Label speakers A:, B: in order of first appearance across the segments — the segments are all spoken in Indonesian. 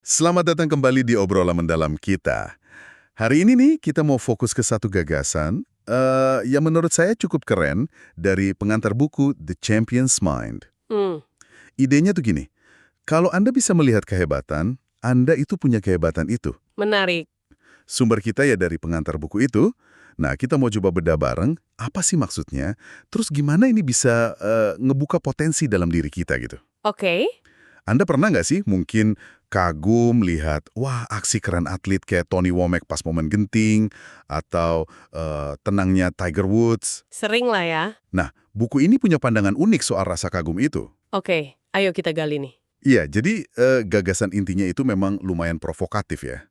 A: Selamat datang kembali di obrolan mendalam kita. Hari ini nih kita mau fokus ke satu gagasan yang menurut saya cukup keren dari pengantar buku The Champion's Mind.
B: Hmm,
A: Idenya tuh gini, kalau Anda bisa melihat kehebatan, Anda itu punya kehebatan itu.
B: menarik.
A: Sumber kita ya dari pengantar buku itu. Nah, kita mau coba bedah bareng, apa sih maksudnya? Terus gimana ini bisa ngebuka potensi dalam diri kita gitu.
B: Oke.
A: Anda pernah nggak sih mungkin kagum lihat, wah aksi keren atlet kayak Tony Womack pas momen genting, atau tenangnya Tiger Woods.
B: Sering lah ya.
A: Nah, buku ini punya pandangan unik soal rasa kagum itu.
B: Oke, ayo kita gali nih.
A: Iya, jadi gagasan intinya itu memang lumayan provokatif ya.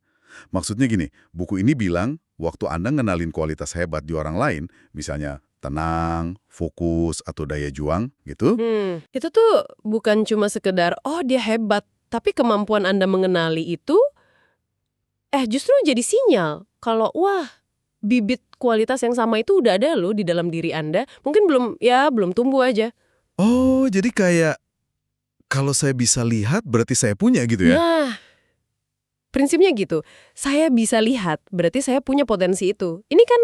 A: Maksudnya gini, buku ini bilang, waktu Anda ngenalin kualitas hebat di orang lain, misalnya tenang, fokus, atau daya juang gitu.
B: Itu tuh bukan cuma sekedar, oh dia hebat, tapi kemampuan Anda mengenali itu, justru jadi sinyal. Kalau, wah, bibit kualitas yang sama itu udah ada loh di dalam diri Anda. Mungkin belum tumbuh aja.
A: Oh, jadi kayak kalau saya bisa lihat berarti saya punya gitu ya?
B: Nah, prinsipnya gitu. Saya bisa lihat, berarti saya punya potensi itu. Ini kan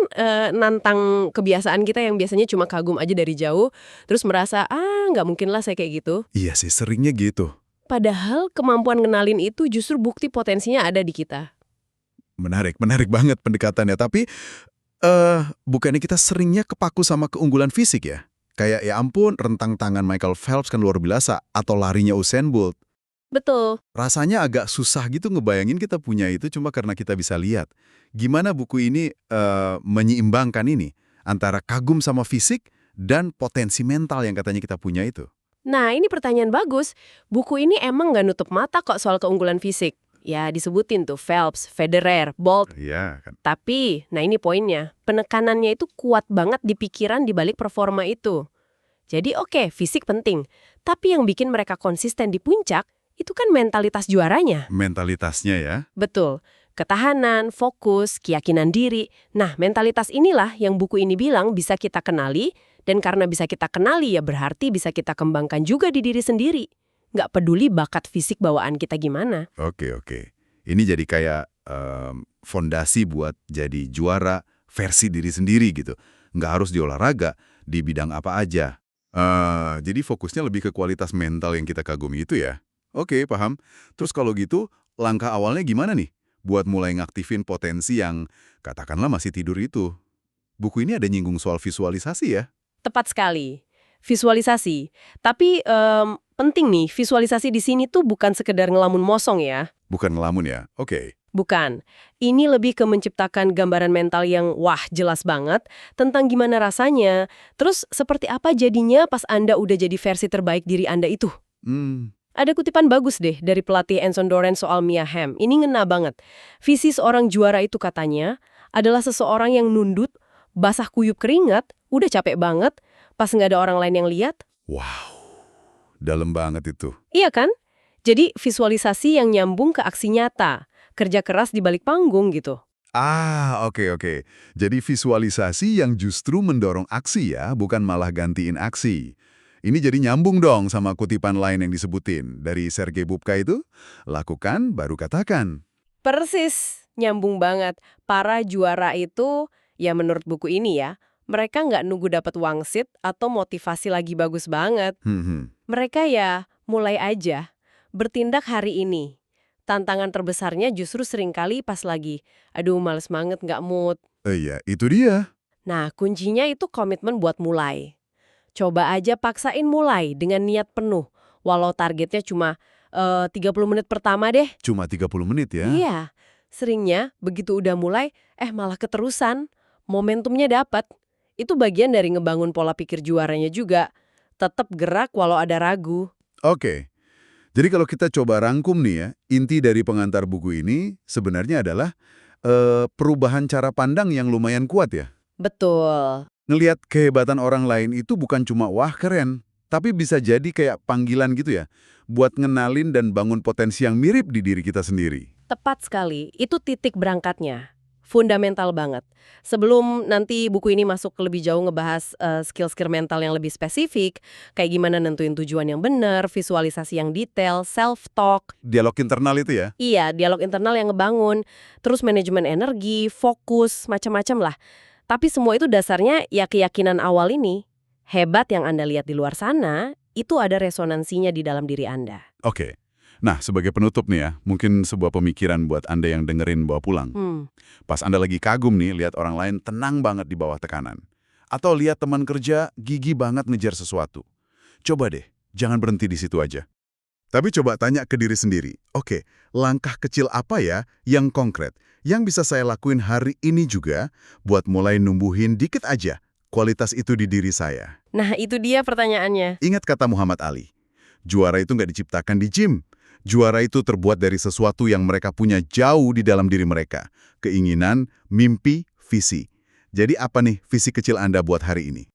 B: nantang kebiasaan kita yang biasanya cuma kagum aja dari jauh, terus merasa, nggak mungkin lah saya kayak gitu.
A: Iya sih, seringnya gitu.
B: Padahal kemampuan ngenalin itu justru bukti potensinya ada di kita.
A: Menarik, menarik banget pendekatannya. Tapi, bukannya kita seringnya kepaku sama keunggulan fisik ya? Kayak ya ampun, rentang tangan Michael Phelps kan luar biasa, atau larinya Usain Bolt.
B: Betul.
A: Rasanya agak susah gitu ngebayangin kita punya itu cuma karena kita bisa lihat. Gimana buku ini menyeimbangkan ini, antara kagum sama fisik dan potensi mental yang katanya kita punya itu?
B: Nah, ini pertanyaan bagus. Buku ini emang nggak nutup mata kok soal keunggulan fisik. Ya, disebutin tuh Phelps, Federer, Bolt.
A: Iya kan?
B: Tapi, nah ini poinnya, penekanannya itu kuat banget di pikiran di balik performa itu. Jadi oke, fisik penting. Tapi yang bikin mereka konsisten di puncak, itu kan mentalitas juaranya.
A: Mentalitasnya ya.
B: Betul. Ketahanan, fokus, keyakinan diri. Nah, mentalitas inilah yang buku ini bilang bisa kita kenali, dan karena bisa kita kenali ya berarti bisa kita kembangkan juga di diri sendiri. Nggak peduli bakat fisik bawaan kita gimana.
A: Oke, oke. Ini jadi kayak fondasi buat jadi juara versi diri sendiri gitu. Nggak harus di olahraga, di bidang apa aja. Jadi fokusnya lebih ke kualitas mental yang kita kagumi itu ya. Oke, paham. Terus kalau gitu, langkah awalnya gimana nih? Buat mulai ngaktifin potensi yang katakanlah masih tidur itu. Buku ini ada nyinggung soal visualisasi ya?
B: Tepat sekali. Visualisasi. Tapi penting nih, visualisasi di sini tuh bukan sekedar ngelamun mosong ya.
A: Bukan ngelamun ya? Oke.
B: Bukan. Ini lebih ke menciptakan gambaran mental yang wah jelas banget tentang gimana rasanya. Terus seperti apa jadinya pas Anda udah jadi versi terbaik diri Anda itu.
A: Hmm,
B: Ada kutipan bagus deh dari pelatih Anson Dorrance soal Mia Hamm. Ini ngena banget. Visi seorang juara itu katanya adalah seseorang yang nundut, basah kuyup keringat, udah capek banget, pas nggak ada orang lain yang lihat.
A: wow. Dalam banget itu.
B: Iya kan? Jadi visualisasi yang nyambung ke aksi nyata. Kerja keras di balik panggung gitu.
A: Oke, oke. Jadi visualisasi yang justru mendorong aksi ya, bukan malah gantiin aksi. Ini jadi nyambung dong sama kutipan lain yang disebutin. Dari Sergei Bubka itu, lakukan baru katakan.
B: Persis, nyambung banget. Para juara itu, ya menurut buku ini ya, mereka nggak nunggu dapat wangsit atau motivasi lagi bagus banget.
A: Hmm.
B: Mereka ya mulai aja, bertindak hari ini. Tantangan terbesarnya justru seringkali pas lagi, aduh males banget nggak mood.
A: Iya, itu dia.
B: Nah, kuncinya itu komitmen buat mulai. Coba aja paksain mulai dengan niat penuh, walau targetnya cuma 30 menit pertama deh.
A: Cuma 30 menit ya.
B: Iya, seringnya begitu udah mulai, malah keterusan. Momentumnya dapat. Itu bagian dari ngebangun pola pikir juaranya juga. Tetap gerak walau ada ragu.
A: Oke. Jadi kalau kita coba rangkum nih ya, inti dari pengantar buku ini sebenarnya adalah perubahan cara pandang yang lumayan kuat ya.
B: Betul.
A: Ngelihat kehebatan orang lain itu bukan cuma wah keren, tapi bisa jadi kayak panggilan gitu ya, buat ngenalin dan bangun potensi yang mirip di diri kita sendiri.
B: Tepat sekali. Itu titik berangkatnya. Fundamental banget. Sebelum nanti buku ini masuk ke lebih jauh ngebahas skill-skill mental yang lebih spesifik, kayak gimana nentuin tujuan yang benar, visualisasi yang detail, self-talk.
A: Dialog internal itu ya?
B: Iya, dialog internal yang ngebangun, terus manajemen energi, fokus, macam-macam lah. Tapi semua itu dasarnya ya keyakinan awal ini. Hebat yang Anda lihat di luar sana, itu ada resonansinya di dalam diri Anda.
A: Oke. Nah, sebagai penutup nih ya, mungkin sebuah pemikiran buat Anda yang dengerin bawa pulang. Pas Anda lagi kagum nih, lihat orang lain tenang banget di bawah tekanan. Atau lihat teman kerja gigih banget ngejar sesuatu. Coba deh, jangan berhenti di situ aja. Tapi coba tanya ke diri sendiri, oke, langkah kecil apa ya yang konkret, yang bisa saya lakuin hari ini juga buat mulai numbuhin dikit aja kualitas itu di diri saya.
B: Nah, itu dia pertanyaannya.
A: Ingat kata Muhammad Ali, juara itu nggak diciptakan di gym. Juara itu terbuat dari sesuatu yang mereka punya jauh di dalam diri mereka. Keinginan, mimpi, visi. Jadi apa nih visi kecil Anda buat hari ini?